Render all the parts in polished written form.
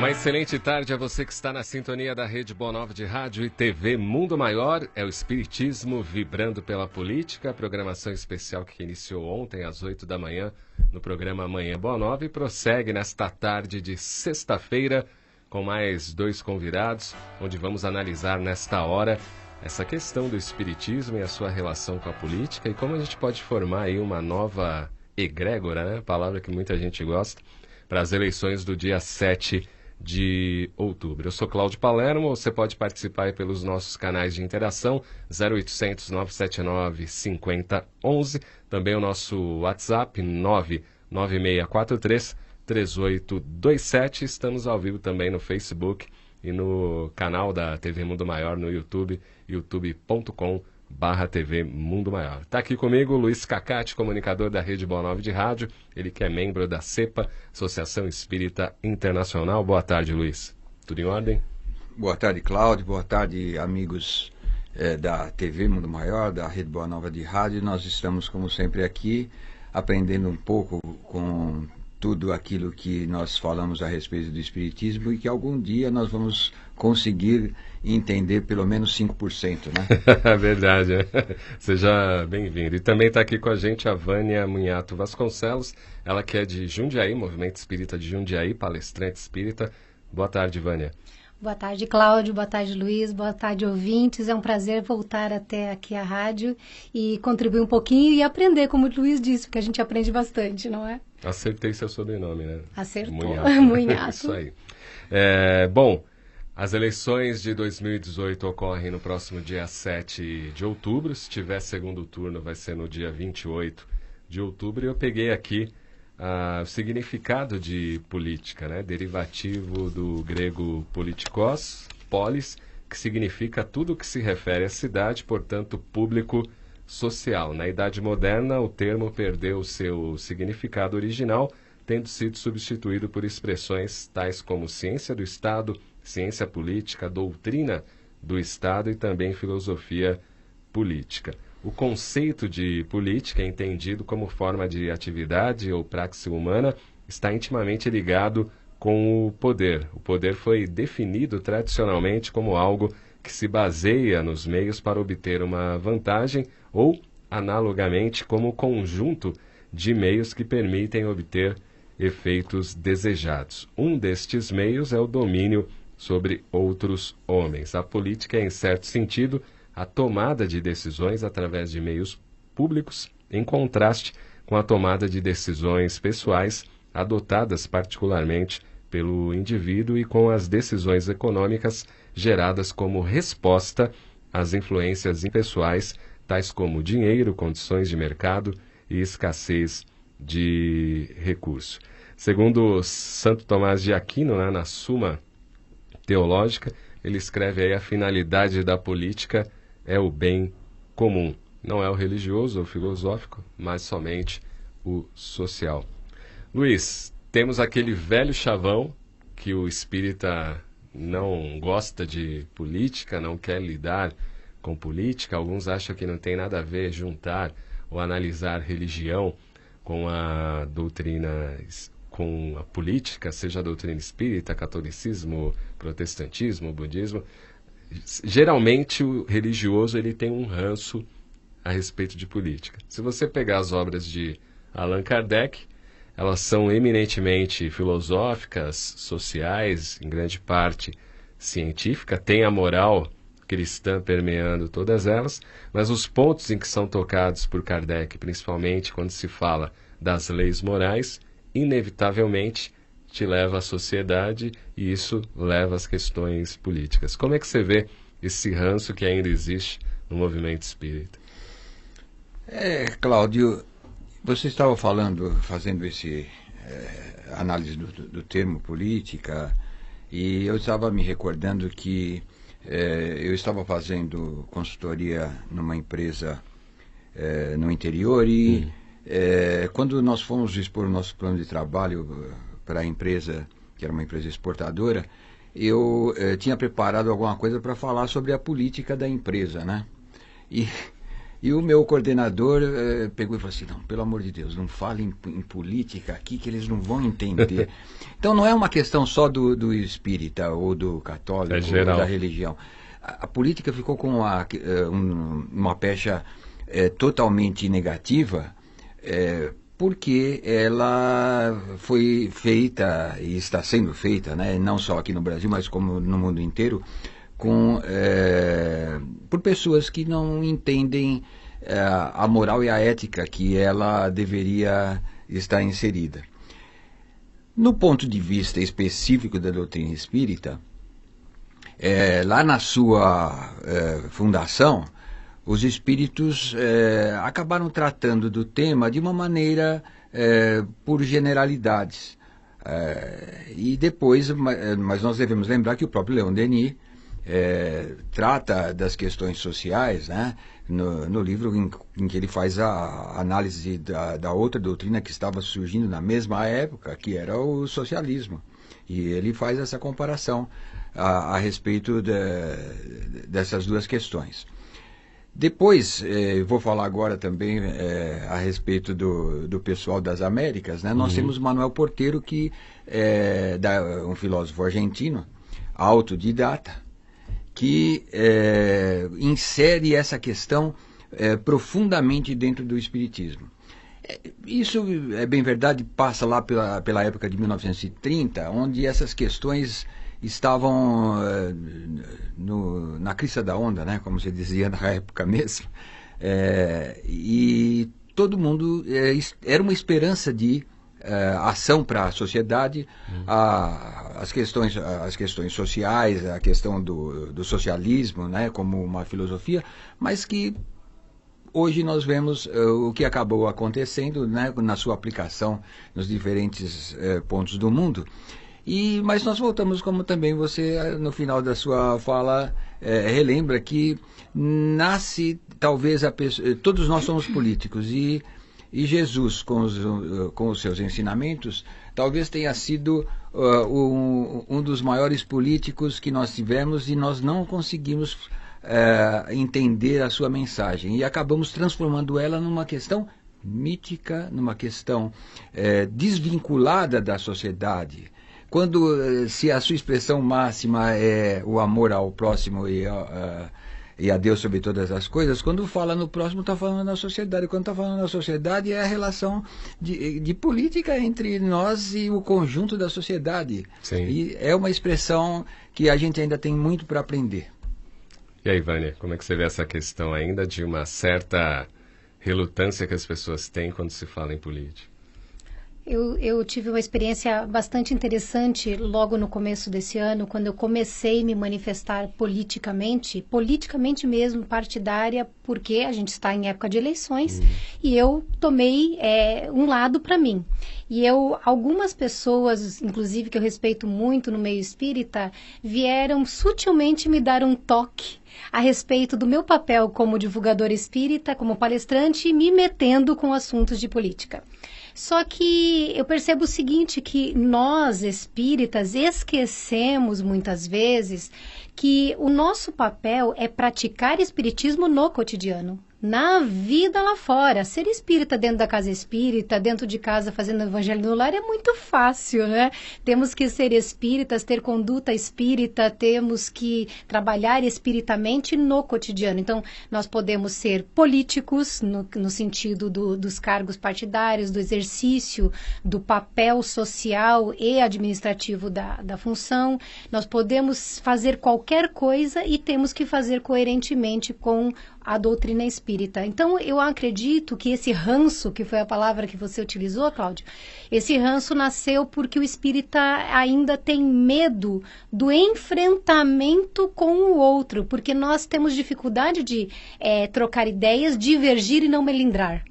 Uma excelente tarde a você que está na sintonia da Rede Boa Nova de Rádio e TV Mundo Maior. É o Espiritismo vibrando pela política, programação especial que iniciou ontem às 8 da manhã no programa Amanhã Boa Nova e prossegue nesta tarde de sexta-feira com mais 2 convidados, onde vamos analisar nesta hora essa questão do Espiritismo e a sua relação com a política e como a gente pode formar aí uma nova egrégora, né? Palavra que muita gente gosta, para as eleições do dia 7 de outubro. Eu sou Cláudio Palermo, você pode participar aí pelos nossos canais de interação, 0800 979 5011, também o nosso WhatsApp, 99643 3827, estamos ao vivo também no Facebook e no canal da TV Mundo Maior no YouTube, youtube.com/TV Mundo Maior. Está aqui comigo o Luiz Cacate, comunicador da Rede Boa Nova de Rádio, ele que é membro da CEPA, Associação Espírita Internacional. Boa tarde, Luiz. Tudo em ordem? Boa tarde, Cláudio. Boa tarde, amigos da TV Mundo Maior, da Rede Boa Nova de Rádio. Nós estamos, como sempre, aqui aprendendo um pouco com tudo aquilo que nós falamos a respeito do Espiritismo e que algum dia nós vamos conseguir entender pelo menos 5%, né? Verdade, né? Seja bem-vindo. E também está aqui com a gente a Vânia Munhato Vasconcelos, ela que é de Jundiaí, Movimento Espírita de Jundiaí, palestrante espírita. Boa tarde, Vânia. Boa tarde, Cláudio. Boa tarde, Luiz. Boa tarde, ouvintes. É um prazer voltar até aqui à rádio e contribuir um pouquinho e aprender, como o Luiz disse, porque a gente aprende bastante, não é? Acertei seu sobrenome, né? Acertou. Munhato. Munhato. Isso aí. Bom, as eleições de 2018 ocorrem no próximo dia 7 de outubro. Se tiver segundo turno, vai ser no dia 28 de outubro. E eu peguei aqui o significado de política, né? Derivativo do grego politikos, polis, que significa tudo que se refere à cidade, portanto, público social. Na Idade Moderna, o termo perdeu seu significado original, tendo sido substituído por expressões tais como ciência do Estado, ciência política, doutrina do Estado e também filosofia política. O conceito de política, entendido como forma de atividade ou praxe humana, está intimamente ligado com o poder. O poder foi definido tradicionalmente como algo que se baseia nos meios para obter uma vantagem ou, analogamente, como conjunto de meios que permitem obter efeitos desejados. Um destes meios é o domínio sobre outros homens. A política é, em certo sentido, a tomada de decisões através de meios públicos, em contraste com a tomada de decisões pessoais adotadas particularmente pelo indivíduo e com as decisões econômicas geradas como resposta às influências impessoais, tais como dinheiro, condições de mercado e escassez de recurso. Segundo Santo Tomás de Aquino, né, na Suma Teológica, ele escreve aí: a finalidade da política é o bem comum. Não é o religioso ou filosófico, mas somente o social. Luiz, temos aquele velho chavão que o espírita não gosta de política, não quer lidar com política. Alguns acham que não tem nada a ver juntar ou analisar religião com a doutrina, com a política, seja a doutrina espírita, catolicismo, protestantismo, budismo. Geralmente o religioso ele tem um ranço a respeito de política. Se você pegar as obras de Allan Kardec, elas são eminentemente filosóficas, sociais, em grande parte científica, tem a moral cristã permeando todas elas, mas os pontos em que são tocados por Kardec, principalmente quando se fala das leis morais, inevitavelmente te leva à sociedade e isso leva às questões políticas. Como é que você vê esse ranço que ainda existe no movimento espírita? Cláudio, você estava fazendo esse análise do termo política, e eu estava me recordando que eu estava fazendo consultoria numa empresa no interior e quando nós fomos expor o nosso plano de trabalho para a empresa, que era uma empresa exportadora, eu tinha preparado alguma coisa para falar sobre a política da empresa, né? E o meu coordenador pegou e falou assim, não, pelo amor de Deus, não fale em política aqui que eles não vão entender. Então não é uma questão só do espírita ou do católico ou da religião. A política ficou com uma pecha totalmente negativa, porque ela foi feita e está sendo feita, né, não só aqui no Brasil, mas como no mundo inteiro, por pessoas que não entendem a moral e a ética que ela deveria estar inserida. No ponto de vista específico da doutrina espírita, lá na sua fundação, os espíritos acabaram tratando do tema de uma maneira por generalidades. E depois, mas nós devemos lembrar que o próprio Leon Denis trata das questões sociais, né, no livro em que ele faz a análise da outra doutrina que estava surgindo na mesma época, que era o socialismo. E ele faz essa comparação a respeito dessas duas questões. Depois, vou falar agora também a respeito do pessoal das Américas, né? Nós temos Manuel Porteiro, que é um filósofo argentino, autodidata, que insere essa questão profundamente dentro do espiritismo. Isso, é bem verdade, passa lá pela época de 1930, onde essas questões estavam na crista da onda, né, como se dizia na época mesmo, e todo mundo, era uma esperança de ação para a sociedade, as questões sociais, a questão do socialismo, né, como uma filosofia, mas que hoje nós vemos o que acabou acontecendo, né, na sua aplicação nos diferentes pontos do mundo. Mas nós voltamos, como também você, no final da sua fala, relembra que nasce, talvez, todos nós somos políticos, e Jesus, com os seus ensinamentos, talvez tenha sido um dos maiores políticos que nós tivemos, e nós não conseguimos entender a sua mensagem, e acabamos transformando ela numa questão mítica, numa questão desvinculada da sociedade. Se a sua expressão máxima é o amor ao próximo e a Deus sobre todas as coisas, quando fala no próximo, está falando na sociedade. Quando está falando na sociedade, é a relação de política entre nós e o conjunto da sociedade. Sim. E é uma expressão que a gente ainda tem muito para aprender. E aí, Vânia, como é que você vê essa questão ainda de uma certa relutância que as pessoas têm quando se fala em política? Eu tive uma experiência bastante interessante logo no começo desse ano, quando eu comecei a me manifestar politicamente mesmo, partidária, porque a gente está em época de eleições, e eu tomei um lado para mim. E algumas pessoas, inclusive que eu respeito muito no meio espírita, vieram sutilmente me dar um toque a respeito do meu papel como divulgadora espírita, como palestrante, me metendo com assuntos de política. Só que eu percebo o seguinte, que nós espíritas esquecemos muitas vezes que o nosso papel é praticar espiritismo no cotidiano, na vida lá fora. Ser espírita dentro da casa espírita, dentro de casa fazendo evangelho no lar é muito fácil, né? Temos que ser espíritas, ter conduta espírita, temos que trabalhar espiritamente no cotidiano. Então, nós podemos ser políticos no sentido dos cargos partidários, do exercício do papel social e administrativo da função. Nós podemos fazer qualquer coisa e temos que fazer coerentemente com a doutrina espírita. Então, eu acredito que esse ranço, que foi a palavra que você utilizou, Cláudio, esse ranço nasceu porque o espírita ainda tem medo do enfrentamento com o outro, porque nós temos dificuldade de trocar ideias, divergir e não melindrar.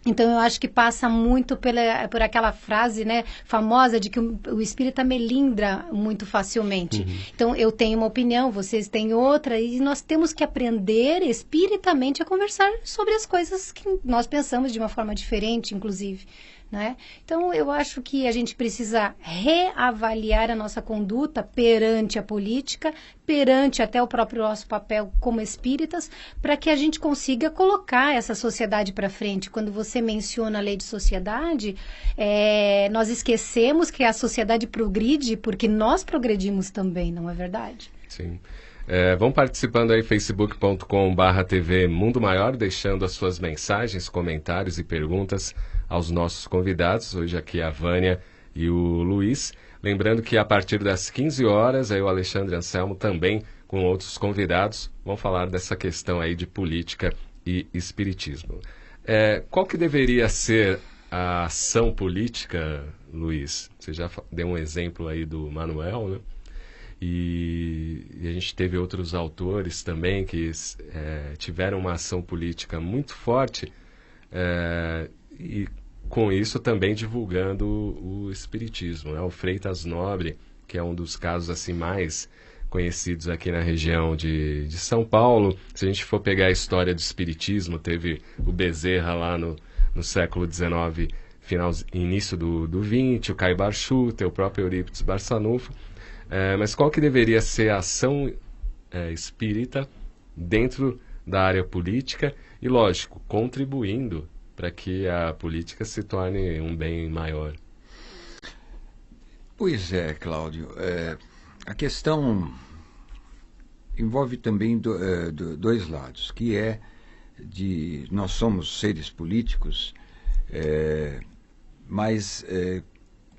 Então, eu acho que passa muito por aquela frase, né, famosa de que o espírita melindra muito facilmente. Então, eu tenho uma opinião, vocês têm outra, e nós temos que aprender espiritamente a conversar sobre as coisas que nós pensamos de uma forma diferente, inclusive, né? Então, eu acho que a gente precisa reavaliar a nossa conduta perante a política, perante até o próprio nosso papel como espíritas, para que a gente consiga colocar essa sociedade para frente. Quando você menciona a lei de sociedade, nós esquecemos que a sociedade progride porque nós progredimos também, não é verdade? Sim. Vão participando aí, facebook.com/TV Mundo Maior, deixando as suas mensagens, comentários e perguntas aos nossos convidados, hoje aqui a Vânia e o Luiz. Lembrando que a partir das 15 horas, aí o Alexandre Anselmo também, com outros convidados, vão falar dessa questão aí de política e espiritismo. Qual que deveria ser a ação política, Luiz? Você já deu um exemplo aí do Manuel, né? E a gente teve outros autores também que tiveram uma ação política muito forte e com isso também divulgando o espiritismo, né? O Freitas Nobre, que é um dos casos assim mais conhecidos aqui na região de São Paulo. Se a gente for pegar a história do espiritismo, teve o Bezerra lá no século XIX, início do XX, o Caio Barchuta, o próprio Eurípides Barçanufo. Mas qual que deveria ser a ação espírita dentro da área política e, lógico, contribuindo para que a política se torne um bem maior? Pois é, Cláudio. A questão envolve também dois lados, que nós somos seres políticos, mas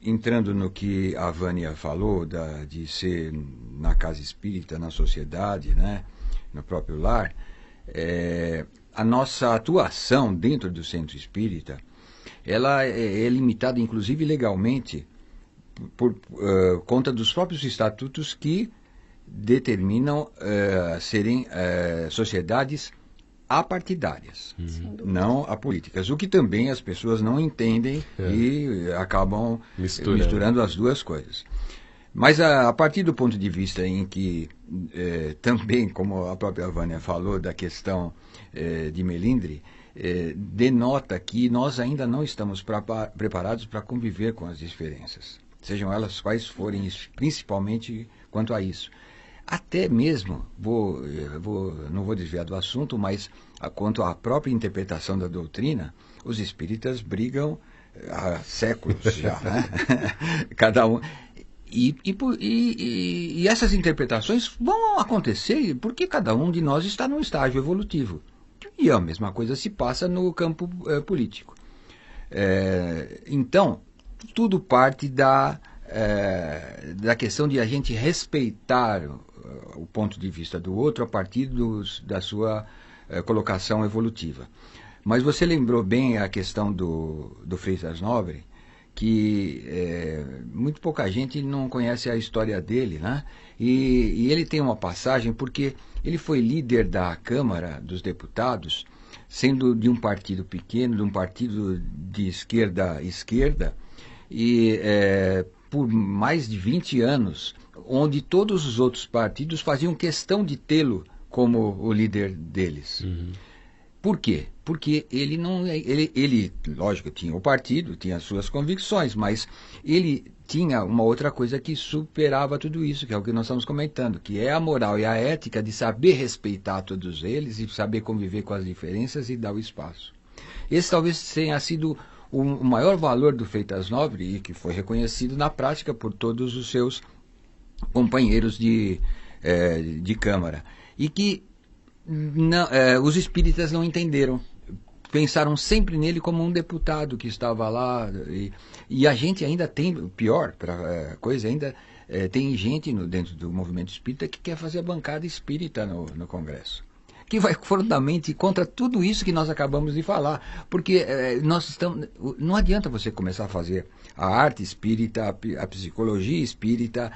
entrando no que a Vânia falou, de ser na casa espírita, na sociedade, né, no próprio lar, a nossa atuação dentro do centro espírita, ela é limitada, inclusive legalmente, por conta dos próprios estatutos que determinam serem sociedades apartidárias, não apolíticas, o que também as pessoas não entendem e acabam misturando as duas coisas. Mas a partir do ponto de vista em que também, como a própria Vânia falou, da questão de Melindre, denota que nós ainda não estamos preparados para conviver com as diferenças, sejam elas quais forem, principalmente quanto a isso. Até mesmo, não vou desviar do assunto, mas quanto à própria interpretação da doutrina, os espíritas brigam há séculos já, né? Cada um. E essas interpretações vão acontecer porque cada um de nós está num estágio evolutivo. E a mesma coisa se passa no campo político. Então, tudo parte da questão de a gente respeitar o ponto de vista do outro a partir da sua colocação evolutiva. Mas você lembrou bem a questão do Freitas Nobre, que muito pouca gente não conhece a história dele, né? E ele tem uma passagem porque ele foi líder da Câmara dos Deputados, sendo de um partido pequeno, de um partido de esquerda, e por mais de 20 anos, onde todos os outros partidos faziam questão de tê-lo como o líder deles. Uhum. Por quê? Porque ele não, ele, lógico, tinha o partido, tinha as suas convicções, mas ele tinha uma outra coisa que superava tudo isso, que é o que nós estamos comentando, que é a moral e a ética de saber respeitar todos eles e saber conviver com as diferenças e dar o espaço. Esse talvez tenha sido o maior valor do Freitas Nobre e que foi reconhecido na prática por todos os seus companheiros de Câmara. E que os espíritas não entenderam. Pensaram sempre nele como um deputado que estava lá. E a gente ainda tem, pior coisa, ainda tem gente dentro do movimento espírita que quer fazer a bancada espírita no Congresso. Que vai frontalmente contra tudo isso que nós acabamos de falar. Porque não adianta você começar a fazer a arte espírita, a psicologia espírita.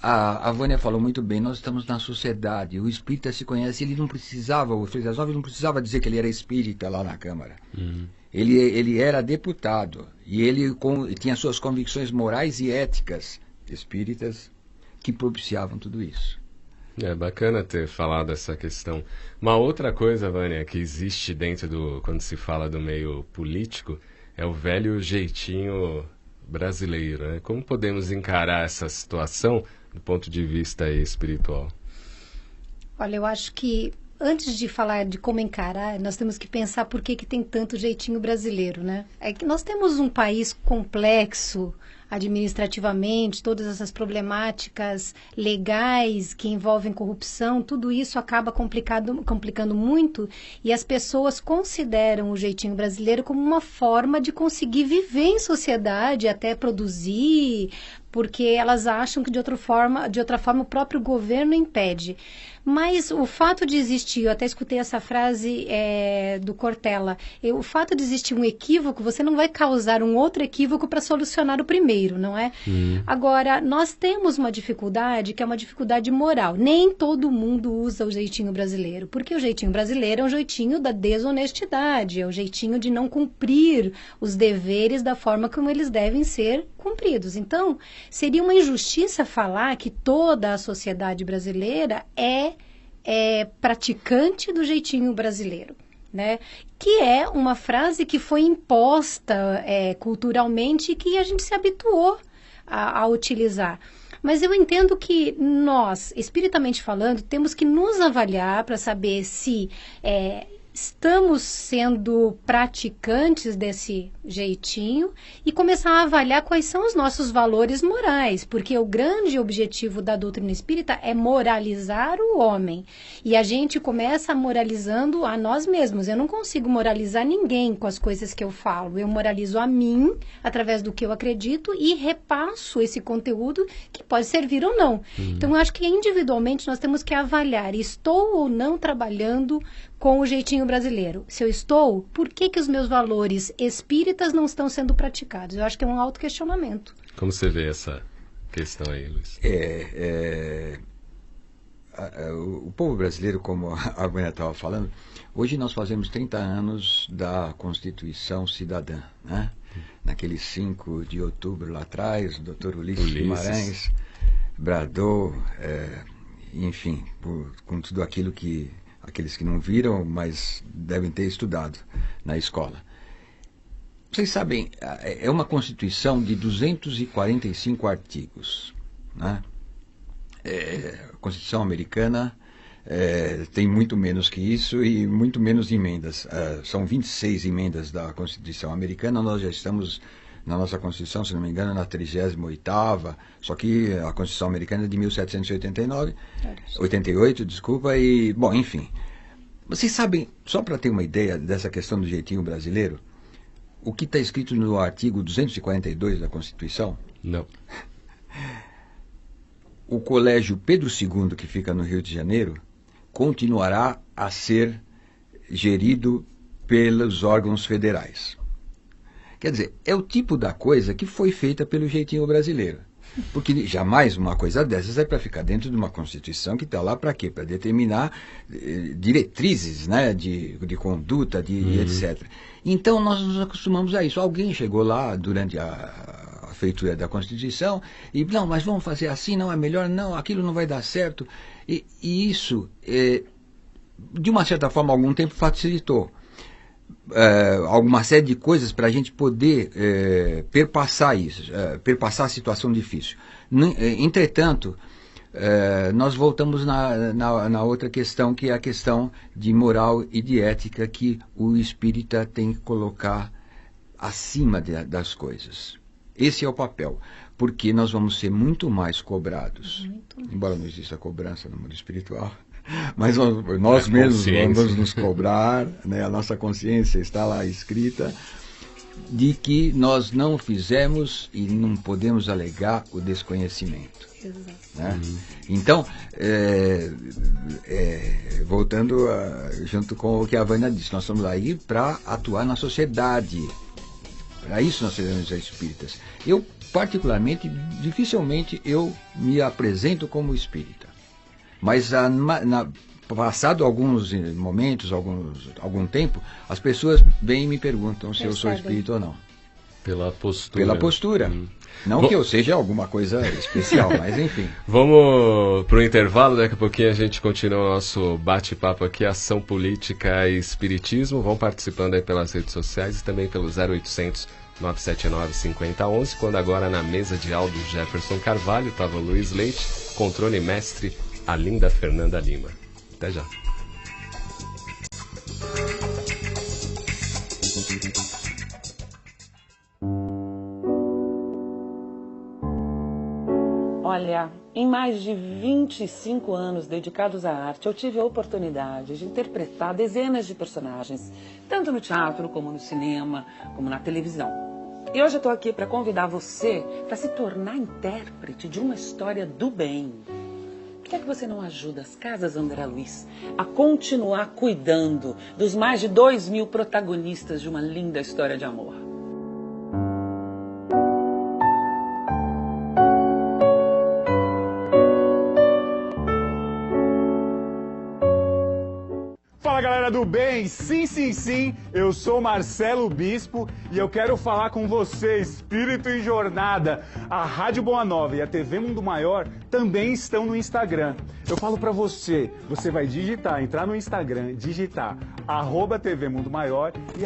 A Vânia falou muito bem, nós estamos na sociedade, o espírita se conhece, o Freitas Nobre não precisava dizer que ele era espírita lá na Câmara. Uhum. Ele era deputado e ele tinha suas convicções morais e éticas espíritas que propiciavam tudo isso. É bacana ter falado essa questão. Uma outra coisa, Vânia, que existe quando se fala do meio político, é o velho jeitinho brasileiro, né? Como podemos encarar essa situação do ponto de vista espiritual? Olha, eu acho que antes de falar de como encarar, nós temos que pensar por que tem tanto jeitinho brasileiro, né? É que nós temos um país complexo administrativamente, todas essas problemáticas legais que envolvem corrupção, tudo isso acaba complicando muito, e as pessoas consideram o jeitinho brasileiro como uma forma de conseguir viver em sociedade, até produzir, porque elas acham que de outra forma o próprio governo impede. Mas o fato de existir, eu até escutei essa frase do Cortella, o fato de existir um equívoco, você não vai causar um outro equívoco para solucionar o primeiro, não é? Agora, nós temos uma dificuldade que é uma dificuldade moral. Nem todo mundo usa o jeitinho brasileiro, porque o jeitinho brasileiro é um jeitinho da desonestidade, é o jeitinho de não cumprir os deveres da forma como eles devem ser cumpridos. Então, seria uma injustiça falar que toda a sociedade brasileira é praticante do jeitinho brasileiro, né? Que é uma frase que foi imposta culturalmente e que a gente se habituou a utilizar. Mas eu entendo que nós, espiritamente falando, temos que nos avaliar para saber se estamos sendo praticantes desse jeitinho e começar a avaliar quais são os nossos valores morais, porque o grande objetivo da doutrina espírita é moralizar o homem. E a gente começa moralizando a nós mesmos. Eu não consigo moralizar ninguém com as coisas que eu falo. Eu moralizo a mim, através do que eu acredito, e repasso esse conteúdo que pode servir ou não. Então, eu acho que individualmente nós temos que avaliar, estou ou não trabalhando com o jeitinho brasileiro. Se eu estou, por que os meus valores espíritas não estão sendo praticados? Eu acho que é um autoquestionamento. Como você vê essa questão aí, Luiz? O povo brasileiro, como a Vânia estava falando, hoje nós fazemos 30 anos da Constituição Cidadã, né? Naquele 5 de outubro lá atrás, o doutor Ulisses Guimarães bradou, enfim, com tudo aquilo que aqueles que não viram, mas devem ter estudado na escola. Vocês sabem, é uma Constituição de 245 artigos, né? A Constituição americana tem muito menos que isso e muito menos emendas. São 26 emendas da Constituição americana, nós já estamos na nossa Constituição, se não me engano, na 38ª, só que a Constituição americana é de 88, desculpa, e, bom, enfim. Vocês sabem, só para ter uma ideia dessa questão do jeitinho brasileiro, o que está escrito no artigo 242 da Constituição? Não. O Colégio Pedro II, que fica no Rio de Janeiro, continuará a ser gerido pelos órgãos federais. Quer dizer, é o tipo da coisa que foi feita pelo jeitinho brasileiro. Porque jamais uma coisa dessas é para ficar dentro de uma Constituição que está lá para quê? Para determinar diretrizes, né, de conduta, etc. Então nós nos acostumamos a isso. Alguém chegou lá durante a feitura da Constituição e não, mas vamos fazer assim, não é melhor, não, aquilo não vai dar certo. E isso, de uma certa forma, algum tempo facilitou. Alguma série de coisas para a gente poder perpassar isso, perpassar a situação difícil. Entretanto, nós voltamos na outra questão, que é a questão de moral e de ética que o espírita tem que colocar acima das coisas. Esse é o papel, porque nós vamos ser muito mais cobrados, embora não exista cobrança no mundo espiritual. Mas nós mesmos vamos nos cobrar, né? A nossa consciência está lá escrita, de que nós não fizemos e não podemos alegar o desconhecimento. Né? Então, voltando junto com o que a Vânia disse, nós estamos aí para atuar na sociedade. Para isso nós seremos espíritas. Eu, particularmente, dificilmente eu me apresento como espírita. Mas passado alguns momentos, algum tempo, as pessoas vêm e me perguntam se eu sou espírita ou não. Pela postura. Pela postura. Não que eu seja alguma coisa especial, mas enfim. Vamos para o intervalo, daqui a pouquinho a gente continua o nosso bate-papo aqui, Ação Política e Espiritismo. Vão participando aí pelas redes sociais e também pelo 0800 979 5011, quando agora na mesa de áudio Jefferson Carvalho estava o Luiz Leite, controle mestre a linda Fernanda Lima. Até já. Olha, em mais de 25 anos dedicados à arte, eu tive a oportunidade de interpretar dezenas de personagens, tanto no teatro, como no cinema, como na televisão. E hoje eu estou aqui para convidar você para se tornar intérprete de uma história do bem. Por que é que você não ajuda as Casas André Luiz a continuar cuidando dos mais de 2.000 protagonistas de uma linda história de amor? Fala galera do bem, sim, eu sou Marcelo Bispo e eu quero falar com você, Espírito em Jornada. A Rádio Boa Nova e a TV Mundo Maior também estão no Instagram. Eu falo pra você, você vai entrar no Instagram, digitar @TV Mundo Maior e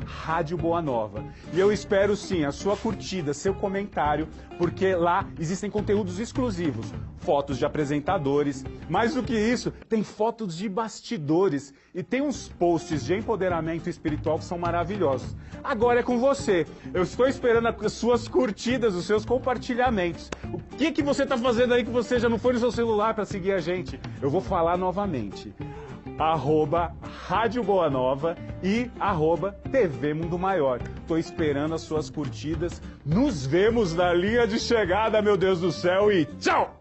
@Rádio Boa Nova. E eu espero sim a sua curtida, seu comentário, porque lá existem conteúdos exclusivos, fotos de apresentadores, mais do que isso, tem fotos de bastidores e tem uns posts de empoderamento espiritual que são maravilhosos. Agora é com você, eu estou esperando as suas curtidas, os seus compartilhamentos. O que você está fazendo aí que você já não foi no seu celular para seguir a gente? Eu vou falar novamente. @Rádio Boa Nova e @TV Mundo Maior. Tô esperando as suas curtidas. Nos vemos na linha de chegada, meu Deus do céu, e tchau!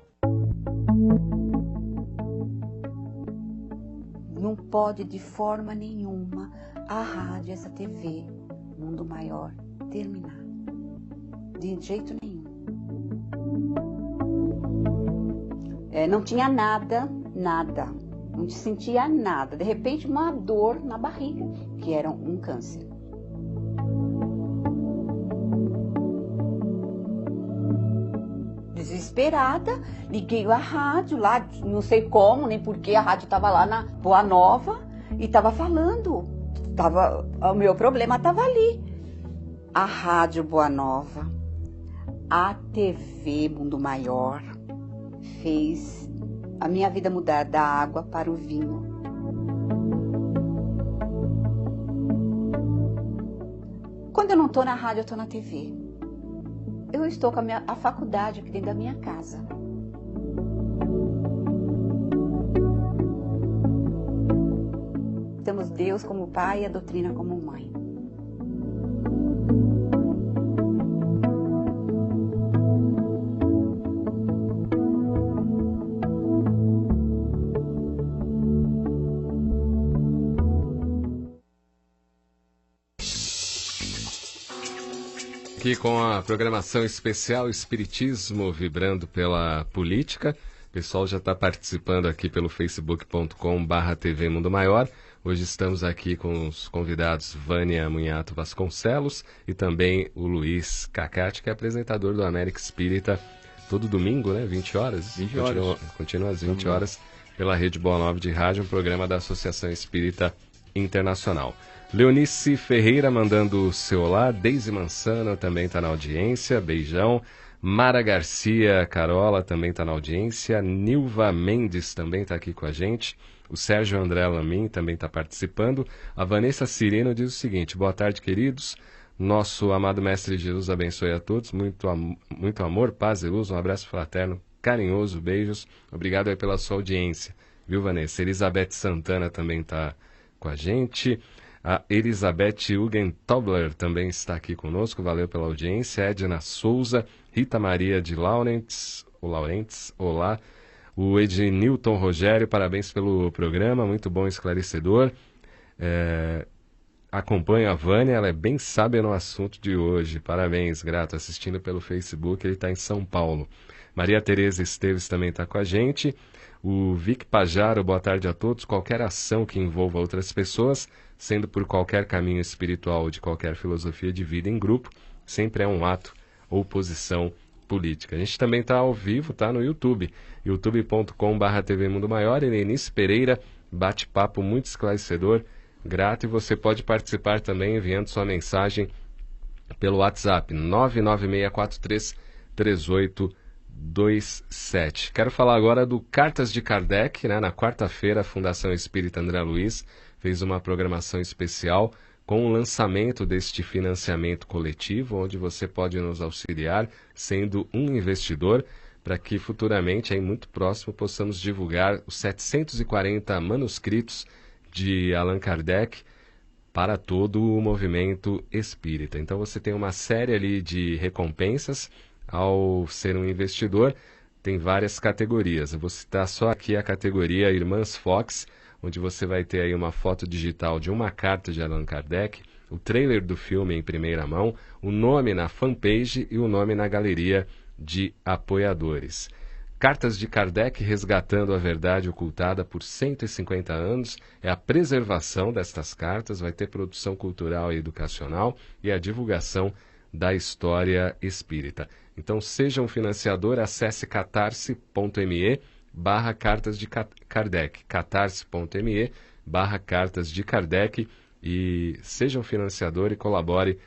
Não pode de forma nenhuma a rádio, essa TV Mundo Maior terminar. De jeito nenhum. Não tinha nada. Não sentia nada. De repente, uma dor na barriga, que era um câncer. Desesperada, liguei a rádio lá, não sei como, nem porquê, a rádio estava lá na Boa Nova e estava falando. O meu problema estava ali. A Rádio Boa Nova, a TV Mundo Maior, fez a minha vida mudar da água para o vinho. Quando eu não estou na rádio, eu estou na TV. Eu estou com a faculdade aqui dentro da minha casa. Temos Deus como pai e a doutrina como mãe. Aqui com a programação especial Espiritismo vibrando pela política. O pessoal já está participando aqui pelo facebook.com/TV Mundo Maior. Hoje estamos aqui com os convidados Vânia Munhato Vasconcelos e também o Luiz Cacate, que é apresentador do América Espírita todo domingo, né? 20 horas. 20 horas. Continua às 20 horas pela Rede Boa Nova de Rádio, um programa da Associação Espírita Internacional. Leonice Ferreira mandando o seu olá, Deise Mansano também está na audiência, beijão. Mara Garcia Carola também está na audiência, Nilva Mendes também está aqui com a gente, o Sérgio André Lamin também está participando, a Vanessa Cirino diz o seguinte: boa tarde, queridos, nosso amado Mestre Jesus abençoe a todos, muito amor, paz e luz, um abraço fraterno, carinhoso, beijos, obrigado aí pela sua audiência, viu, Vanessa? Elizabeth Santana também está com a gente. A Elizabeth Hugentobler também está aqui conosco, valeu pela audiência. Edna Souza, Rita Maria de Laurentes, olá. O Ednilton Rogério, parabéns pelo programa, muito bom, esclarecedor. Acompanho a Vânia, ela é bem sábia no assunto de hoje, parabéns, grato, assistindo pelo Facebook, ele está em São Paulo. Maria Tereza Esteves também está com a gente. O Vic Pajaro, boa tarde a todos. Qualquer ação que envolva outras pessoas, sendo por qualquer caminho espiritual ou de qualquer filosofia de vida em grupo, sempre é um ato ou posição política. A gente também está ao vivo, tá no YouTube, youtube.com/TV Mundo Maior. Helenice Pereira, bate-papo muito esclarecedor, grato, e você pode participar também enviando sua mensagem pelo WhatsApp 996433827. Quero falar agora do Cartas de Kardec, né? Na quarta-feira, a Fundação Espírita André Luiz fez uma programação especial com o lançamento deste financiamento coletivo, onde você pode nos auxiliar sendo um investidor, para que futuramente, aí muito próximo, possamos divulgar os 740 manuscritos de Allan Kardec para todo o movimento espírita. Então você tem uma série ali de recompensas ao ser um investidor, tem várias categorias. Eu vou citar só aqui a categoria Irmãs Fox, onde você vai ter aí uma foto digital de uma carta de Allan Kardec, o trailer do filme em primeira mão, o nome na fanpage e o nome na galeria de apoiadores. Cartas de Kardec resgatando a verdade ocultada por 150 anos, é a preservação destas cartas, vai ter produção cultural e educacional e a divulgação da história espírita. Então seja um financiador, acesse catarse.me/cartas de Kardec, catarse.me/cartas de Kardec, e seja um financiador e colabore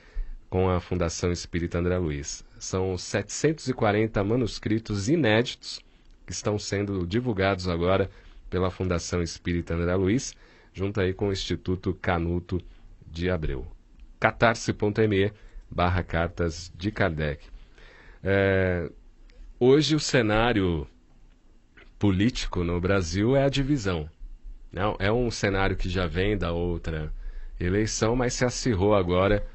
com a Fundação Espírita André Luiz. São 740 manuscritos inéditos que estão sendo divulgados agora pela Fundação Espírita André Luiz, junto aí com o Instituto Canuto de Abreu. catarse.me/cartas de Kardec. Hoje o cenário político no Brasil é a divisão. Não, é um cenário que já vem da outra eleição, mas se acirrou agora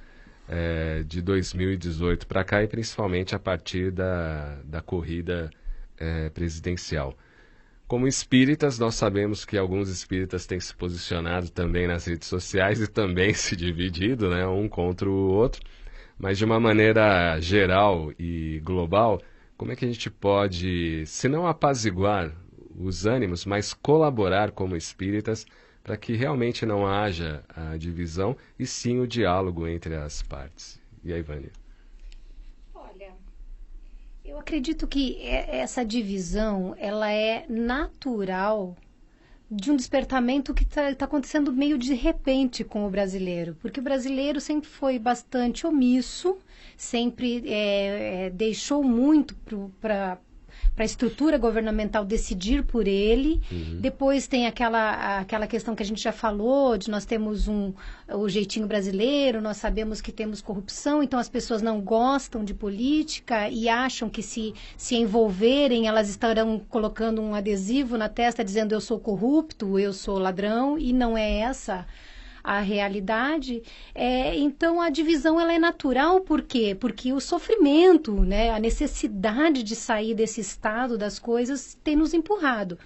de 2018 para cá, e principalmente a partir da corrida presidencial. Como espíritas, nós sabemos que alguns espíritas têm se posicionado também nas redes sociais e também se dividido, né, um contra o outro, mas de uma maneira geral e global, como é que a gente pode, se não apaziguar os ânimos, mas colaborar como espíritas para que realmente não haja a divisão e sim o diálogo entre as partes? E aí, Vânia? Olha, eu acredito que essa divisão, ela é natural de um despertamento que está acontecendo meio de repente com o brasileiro, porque o brasileiro sempre foi bastante omisso, sempre deixou muito para a estrutura governamental decidir por ele. Depois tem aquela questão que a gente já falou, de nós temos o jeitinho brasileiro, nós sabemos que temos corrupção, então as pessoas não gostam de política e acham que se envolverem, elas estarão colocando um adesivo na testa dizendo eu sou corrupto, eu sou ladrão, e não é essa a realidade. Então a divisão ela é natural. Por quê? Porque o sofrimento, né, a necessidade de sair desse estado das coisas tem nos empurrado.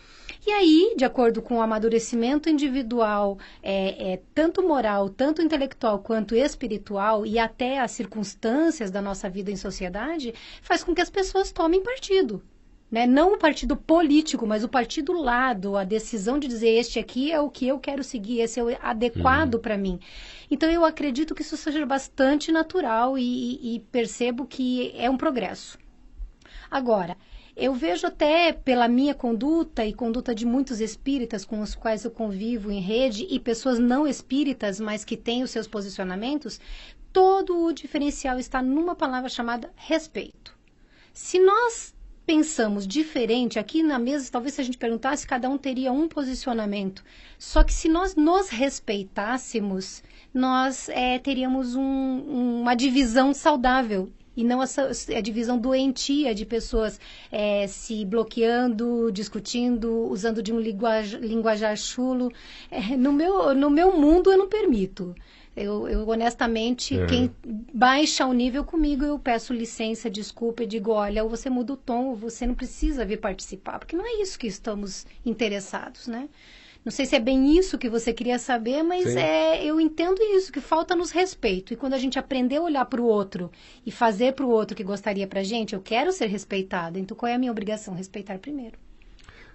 E aí, de acordo com o amadurecimento individual, tanto moral, tanto intelectual quanto espiritual, e até as circunstâncias da nossa vida em sociedade, faz com que as pessoas tomem partido. Né? Não o partido político, mas o partido lado, a decisão de dizer este aqui é o que eu quero seguir, esse é o adequado para mim. Então eu acredito que isso seja bastante natural e percebo que é um progresso. Agora, eu vejo até pela minha conduta e conduta de muitos espíritas com os quais eu convivo em rede e pessoas não espíritas, mas que têm os seus posicionamentos, todo o diferencial está numa palavra chamada respeito. Se nós pensamos diferente, aqui na mesa, talvez se a gente perguntasse, cada um teria um posicionamento. Só que se nós nos respeitássemos, nós teríamos uma divisão saudável. E não a divisão doentia de pessoas se bloqueando, discutindo, usando de um linguajar chulo. No meu mundo eu não permito. Eu honestamente, quem baixa o nível comigo, eu peço licença, desculpa e digo, olha, ou você muda o tom, ou você não precisa vir participar, porque não é isso que estamos interessados, né? Não sei se é bem isso que você queria saber, mas eu entendo isso, que falta-nos respeito. E quando a gente aprender a olhar para o outro e fazer para o outro que gostaria para a gente, eu quero ser respeitada, então qual é a minha obrigação? Respeitar primeiro.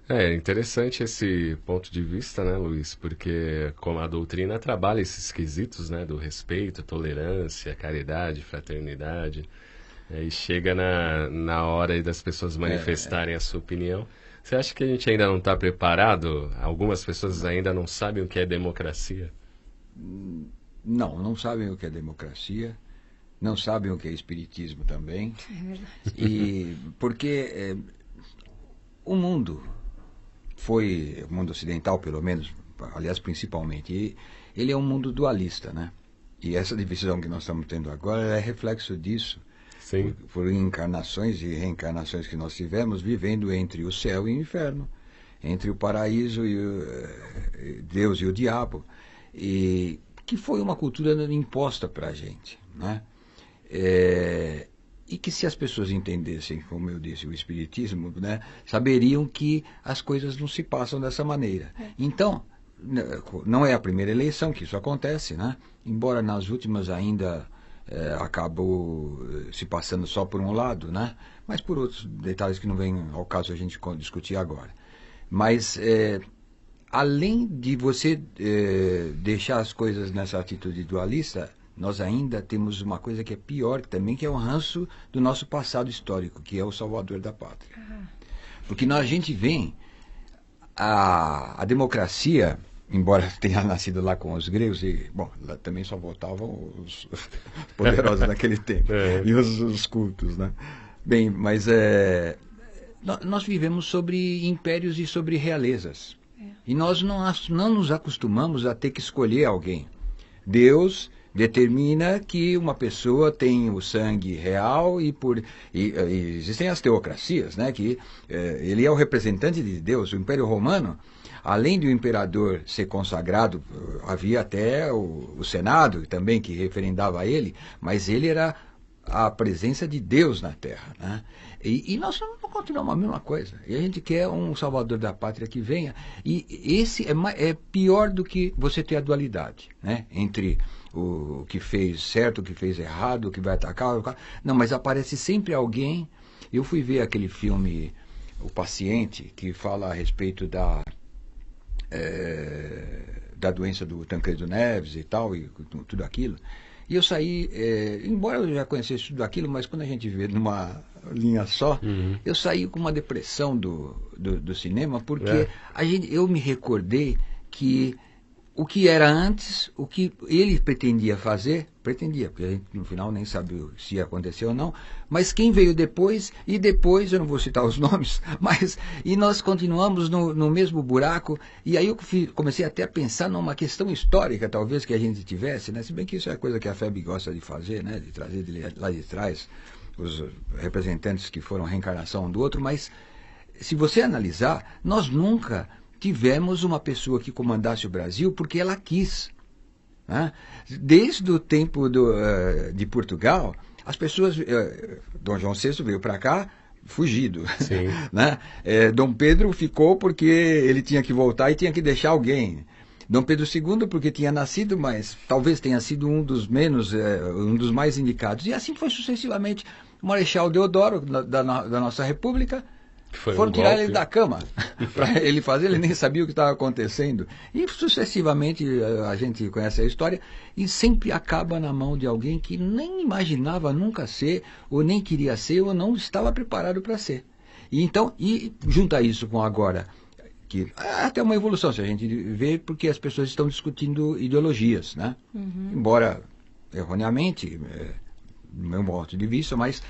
É interessante esse ponto de vista, né, Luiz? Porque como a doutrina trabalha esses quesitos, né, do respeito, tolerância, caridade, fraternidade, e chega na hora aí das pessoas manifestarem a sua opinião. Você acha que a gente ainda não está preparado? Algumas pessoas ainda não sabem o que é democracia? Não sabem o que é democracia, não sabem o que é espiritismo também. É verdade. E porque o mundo o mundo ocidental, pelo menos, aliás, principalmente, ele é um mundo dualista, né? E essa divisão que nós estamos tendo agora é reflexo disso. Sim. Por encarnações e reencarnações que nós tivemos, vivendo entre o céu e o inferno, entre o paraíso e Deus e o diabo, e que foi uma cultura imposta para a gente, né? E que se as pessoas entendessem, como eu disse, o espiritismo, né, saberiam que as coisas não se passam dessa maneira. Então, não é a primeira eleição que isso acontece, né? Embora nas últimas ainda acabou se passando só por um lado, né? Mas por outros detalhes que não vem ao caso a gente discutir agora. Mas além de você deixar as coisas nessa atitude dualista, nós ainda temos uma coisa que é pior também, que é o ranço do nosso passado histórico, que é o salvador da pátria. Porque a gente vê a democracia, embora tenha nascido lá com os gregos, e, bom, lá também só votavam os poderosos naquele tempo, e os cultos, né? Bem, mas nós vivemos sobre impérios e sobre realezas. E nós não nos acostumamos a ter que escolher alguém. Deus determina que uma pessoa tem o sangue real e existem as teocracias, né, que ele é o representante de Deus. O Império Romano, além do imperador ser consagrado, havia até o Senado também que referendava a ele, mas ele era a presença de Deus na Terra, né? E nós não continuamos a mesma coisa. E a gente quer um salvador da pátria que venha. E esse é pior do que você ter a dualidade, né, entre o que fez certo, o que fez errado, o que vai atacar. Não, mas aparece sempre alguém. Eu fui ver aquele filme O Paciente, que fala a respeito da doença do Tancredo Neves e tal, e tudo aquilo. E eu saí, embora eu já conhecesse tudo aquilo, mas quando a gente vê numa linha só, eu saí com uma depressão do cinema, porque eu me recordei que o que era antes, o que ele pretendia fazer, porque a gente no final nem sabia se ia acontecer ou não, mas quem veio depois, e depois, eu não vou citar os nomes, e nós continuamos no mesmo buraco, e aí eu comecei até a pensar numa questão histórica, talvez, que a gente tivesse, né? Se bem que isso é coisa que a FEB gosta de fazer, né? De trazer lá de trás os representantes que foram reencarnação um do outro, mas se você analisar, nós nunca tivemos uma pessoa que comandasse o Brasil porque ela quis, né? Desde o tempo de Portugal, as pessoas... Dom João VI veio para cá fugido. Sim. Né? Dom Pedro ficou porque ele tinha que voltar e tinha que deixar alguém. Dom Pedro II porque tinha nascido, mas talvez tenha sido um dos mais indicados. E assim foi sucessivamente. O Marechal Deodoro, da nossa República, foram tirar ele da cama para ele fazer, ele nem sabia o que estava acontecendo. E sucessivamente a gente conhece a história e sempre acaba na mão de alguém que nem imaginava nunca ser, ou nem queria ser, ou não estava preparado para ser. E então, junta isso com agora, que até uma evolução, se a gente vê, porque as pessoas estão discutindo ideologias, né? Embora erroneamente, no meu ponto de vista, mas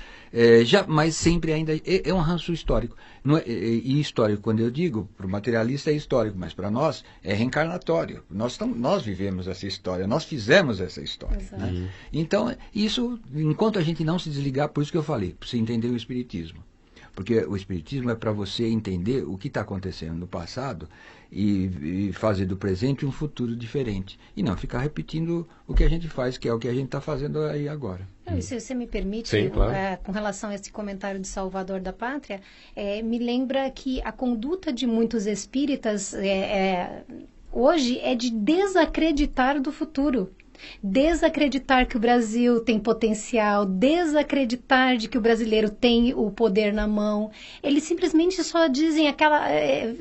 sempre ainda é um ranço histórico. Não e histórico, quando eu digo, para o materialista é histórico, mas para nós é reencarnatório. Nós vivemos essa história, nós fizemos essa história. Né? Então, isso, enquanto a gente não se desligar, por isso que eu falei, para você entender o Espiritismo. Porque o Espiritismo é para você entender o que está acontecendo no passado e fazer do presente um futuro diferente. E não ficar repetindo o que a gente faz, que é o que a gente está fazendo aí agora. Se você me permite, sim, claro. Com relação a esse comentário de Salvador da Pátria, me lembra que a conduta de muitos espíritas hoje é de desacreditar do futuro. desacreditar que o Brasil tem potencial, desacreditar de que o brasileiro tem o poder na mão. Eles simplesmente só dizem aquela...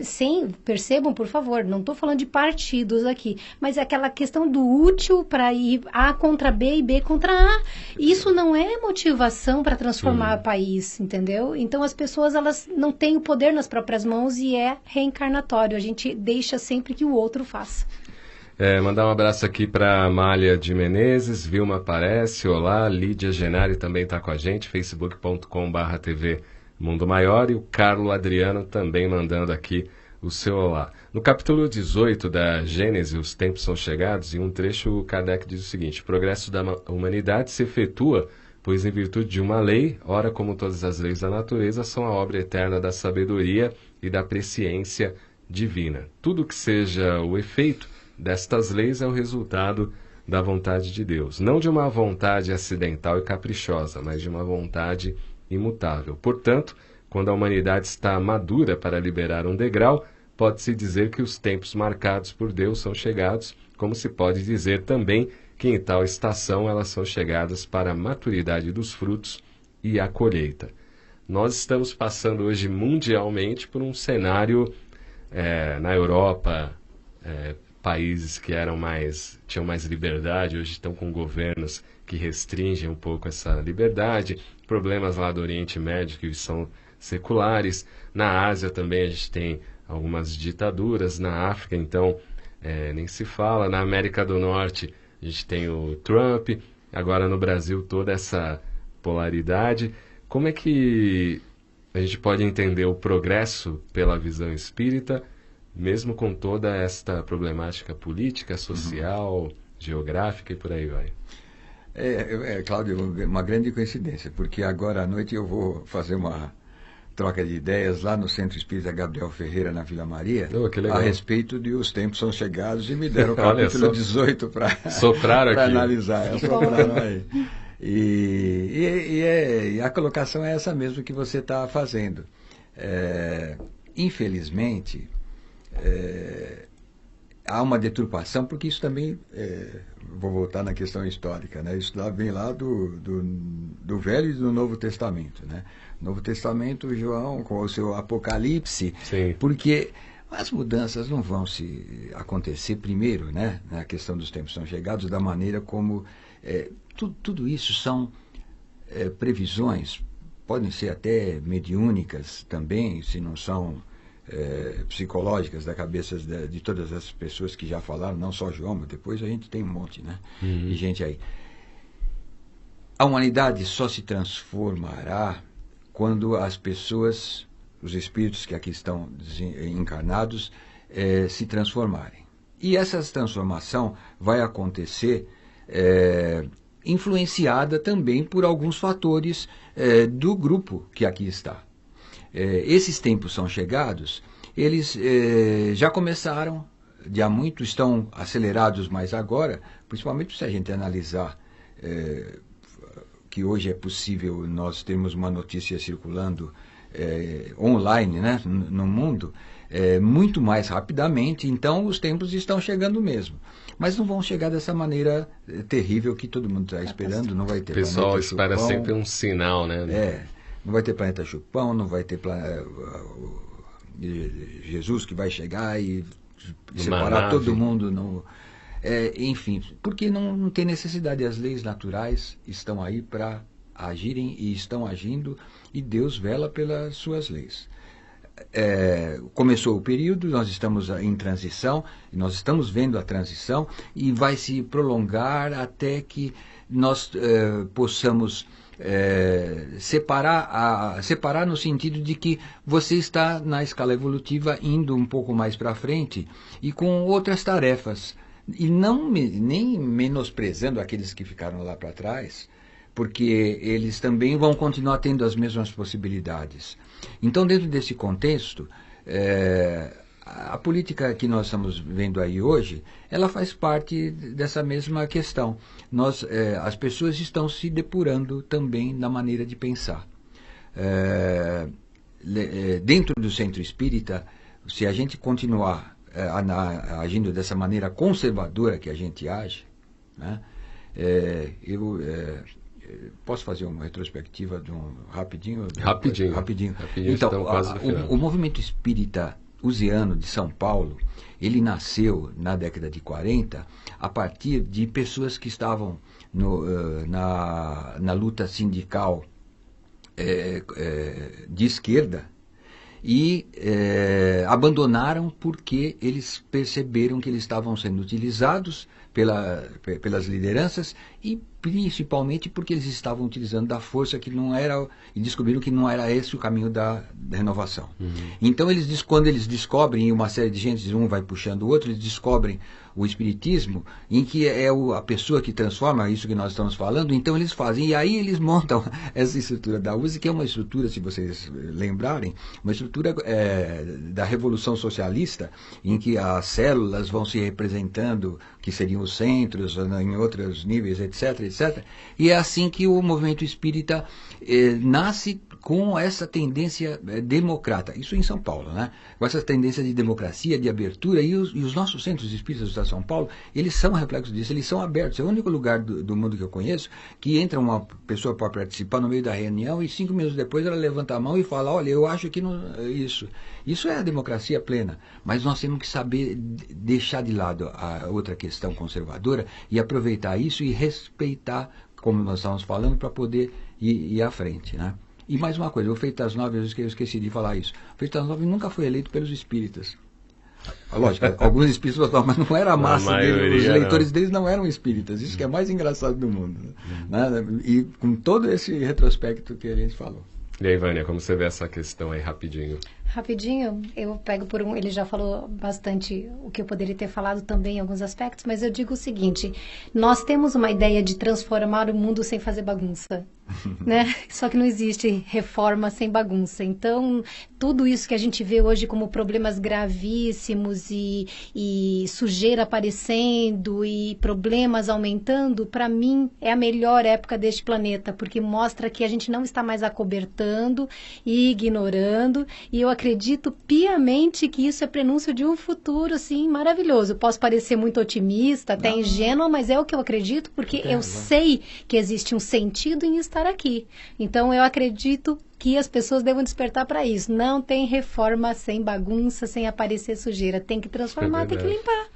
Sim, percebam, por favor, não estou falando de partidos aqui, mas é aquela questão do útil para ir A contra B e B contra A. Isso não é motivação para transformar o país, entendeu? Então as pessoas, elas não têm o poder nas próprias mãos e é reencarnatório. A gente deixa sempre que o outro faça. Mandar um abraço aqui para Amália de Menezes, Vilma aparece, olá, Lídia Genari também está com a gente, facebook.com/TV Mundo Maior, e o Carlo Adriano também mandando aqui o seu olá. No capítulo 18 da Gênesis, os tempos são chegados, em um trecho Kardec diz o seguinte: o progresso da humanidade se efetua, pois em virtude de uma lei, ora como todas as leis da natureza, são a obra eterna da sabedoria e da presciência divina. Tudo que seja o efeito destas leis é o resultado da vontade de Deus, não de uma vontade acidental e caprichosa, mas de uma vontade imutável. Portanto, quando a humanidade está madura para liberar um degrau, pode-se dizer que os tempos marcados por Deus são chegados, como se pode dizer também que em tal estação elas são chegadas para a maturidade dos frutos e a colheita. Nós estamos passando hoje mundialmente por um cenário na Europa, países que tinham mais liberdade, hoje estão com governos que restringem um pouco essa liberdade, problemas lá do Oriente Médio que são seculares, na Ásia também a gente tem algumas ditaduras, na África então nem se fala, na América do Norte a gente tem o Trump, agora no Brasil toda essa polaridade. Como é que a gente pode entender o progresso pela visão espírita, mesmo com toda esta problemática política, social, geográfica e por aí vai? Cláudio, uma grande coincidência, porque agora à noite eu vou fazer uma troca de ideias lá no Centro Espírita Gabriel Ferreira, na Vila Maria, a respeito de Os Tempos São Chegados, e me deram o capítulo 18 para analisar. Sopraram aí. E a colocação é essa mesmo que você está fazendo. Infelizmente, há uma deturpação, porque isso também, vou voltar na questão histórica, né? Isso vem lá do Velho e do Novo Testamento, né? Novo Testamento, João, com o seu Apocalipse, sim, porque as mudanças não vão se acontecer primeiro, né? Na questão dos tempos são chegados, da maneira como tudo isso são previsões, podem ser até mediúnicas também, se não são psicológicas da cabeça de todas as pessoas que já falaram, não só João, mas depois a gente tem um monte, né? De gente aí. A humanidade só se transformará quando as pessoas, os espíritos que aqui estão encarnados, se transformarem. E essa transformação vai acontecer influenciada também por alguns fatores do grupo que aqui está. Esses tempos são chegados, eles já começaram, já muito estão acelerados mais agora, principalmente se a gente analisar que hoje é possível nós termos uma notícia circulando online, né, no mundo, muito mais rapidamente, então os tempos estão chegando mesmo. Mas não vão chegar dessa maneira terrível que todo mundo está esperando, não vai ter... O pessoal espera sempre um sinal, né? Não vai ter planeta chupão, não vai ter Jesus que vai chegar e separar todo mundo. Enfim, porque não tem necessidade. As leis naturais estão aí para agirem e estão agindo, e Deus vela pelas suas leis. Começou o período, nós estamos em transição, nós estamos vendo a transição e vai se prolongar até que nós possamos separar no sentido de que você está na escala evolutiva indo um pouco mais para frente e com outras tarefas, e nem menosprezando aqueles que ficaram lá para trás, porque eles também vão continuar tendo as mesmas possibilidades. Então, dentro desse contexto, a política que nós estamos vendo aí hoje, ela faz parte dessa mesma questão. As pessoas estão se depurando também na maneira de pensar. Dentro do centro espírita, se a gente continuar agindo dessa maneira conservadora que a gente age, né? Posso fazer uma retrospectiva de rapidinho? Rapidinho. Então, o movimento espírita usiano de São Paulo, ele nasceu na década de 40 a partir de pessoas que estavam na luta sindical de esquerda e abandonaram porque eles perceberam que eles estavam sendo utilizados pelas lideranças e principalmente porque eles estavam utilizando da força que não era, e descobriram que não era esse o caminho da renovação. Então quando eles descobrem, uma série de gente, um vai puxando o outro, eles descobrem o espiritismo, em que a pessoa que transforma isso que nós estamos falando, então eles fazem, e aí eles montam essa estrutura da USE, que é uma estrutura, se vocês lembrarem, uma estrutura da Revolução Socialista, em que as células vão se representando, que seriam os centros, em outros níveis, etc. E é assim que o movimento espírita nasce com essa tendência democrata, isso em São Paulo, né? Com essa tendência de democracia, de abertura, e os nossos centros espíritas do Estado de São Paulo, eles são reflexos disso, eles são abertos. É o único lugar do mundo que eu conheço que entra uma pessoa para participar no meio da reunião e 5 minutos depois ela levanta a mão e fala, olha, eu acho que não, isso é a democracia plena, mas nós temos que saber deixar de lado a outra questão conservadora e aproveitar isso e respeitar, como nós estávamos falando, para poder ir à frente, né? E mais uma coisa, o Freitas Nove, eu esqueci de falar isso, o Freitas Nove nunca foi eleito pelos espíritas. Lógico, alguns espíritas votavam, mas não era a massa dele, os eleitores deles não eram espíritas, isso que é mais engraçado do mundo, né? E com todo esse retrospecto que a gente falou. E aí, Vânia, como você vê essa questão aí, rapidinho? Rapidinho, eu pego por ele já falou bastante o que eu poderia ter falado também em alguns aspectos, mas eu digo o seguinte, nós temos uma ideia de transformar o mundo sem fazer bagunça, né? Só que não existe reforma sem bagunça. Então, tudo isso que a gente vê hoje como problemas gravíssimos e sujeira aparecendo e problemas aumentando, para mim é a melhor época deste planeta, porque mostra que a gente não está mais acobertando e ignorando, e eu acredito piamente que isso é prenúncio de um futuro, assim, maravilhoso. Posso parecer muito otimista, até ingênua, mas é o que eu acredito, porque eu sei que existe um sentido em estar aqui. Então, eu acredito que as pessoas devem despertar para isso. Não tem reforma sem bagunça, sem aparecer sujeira. Tem que transformar, tem que limpar.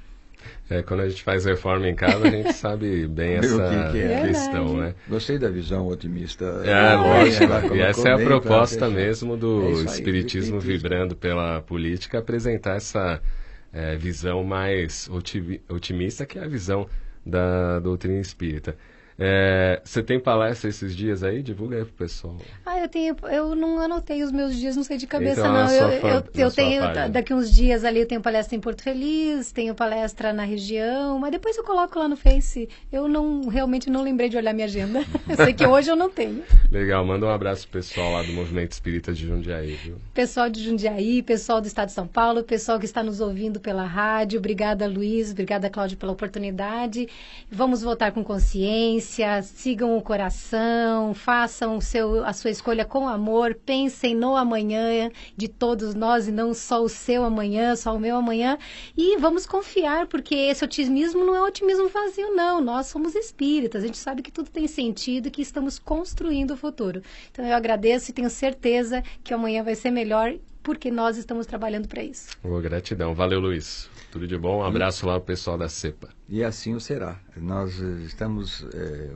Quando a gente faz reforma em casa, a gente sabe bem essa questão, né? Gostei da visão otimista. Lógico. E essa é a proposta mesmo do Espiritismo Vibrando pela Política, apresentar essa visão mais otimista, que é a visão da doutrina espírita. Você tem palestra esses dias aí? Divulga aí pro pessoal. Eu não anotei os meus dias, não sei de cabeça, então, não. Eu tenho, daqui uns dias ali, eu tenho palestra em Porto Feliz, tenho palestra na região, mas depois eu coloco lá no Face. Eu realmente não lembrei de olhar minha agenda. Eu sei que hoje eu não tenho. Legal, manda um abraço pro pessoal lá do Movimento Espírita de Jundiaí, viu? Pessoal de Jundiaí, pessoal do Estado de São Paulo, pessoal que está nos ouvindo pela rádio. Obrigada, Luiz, obrigada, Cláudio, pela oportunidade. Vamos votar com consciência. Sigam o coração, façam a sua escolha com amor, pensem no amanhã de todos nós e não só o seu amanhã, só o meu amanhã, e vamos confiar, porque esse otimismo não é um otimismo vazio, não. Nós somos espíritas, a gente sabe que tudo tem sentido e que estamos construindo o futuro. Então eu agradeço e tenho certeza que amanhã vai ser melhor, porque nós estamos trabalhando para isso. Gratidão. Valeu, Luiz. Tudo de bom. Um abraço lá pro pessoal da CEPA. E assim o será. Nós estamos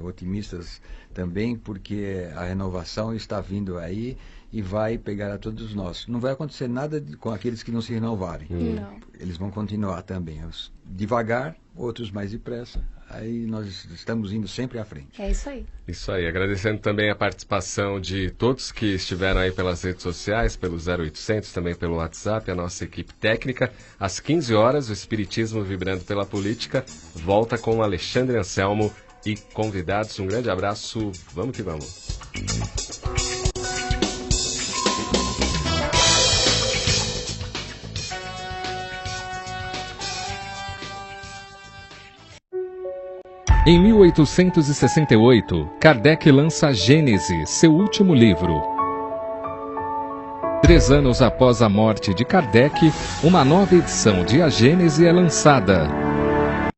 otimistas também, porque a renovação está vindo aí e vai pegar a todos nós. Não vai acontecer nada com aqueles que não se renovarem. Não. Eles vão continuar também. Devagar, outros mais depressa. Aí nós estamos indo sempre à frente. É isso aí. Isso aí. Agradecendo também a participação de todos que estiveram aí pelas redes sociais, pelo 0800, também pelo WhatsApp, a nossa equipe técnica. Às 15 horas, o Espiritismo Vibrando pela Política volta com Alexandre Anselmo e convidados. Um grande abraço. Vamos que vamos. Em 1868, Kardec lança Gênese, seu último livro. 3 anos após a morte de Kardec, uma nova edição de A Gênese é lançada.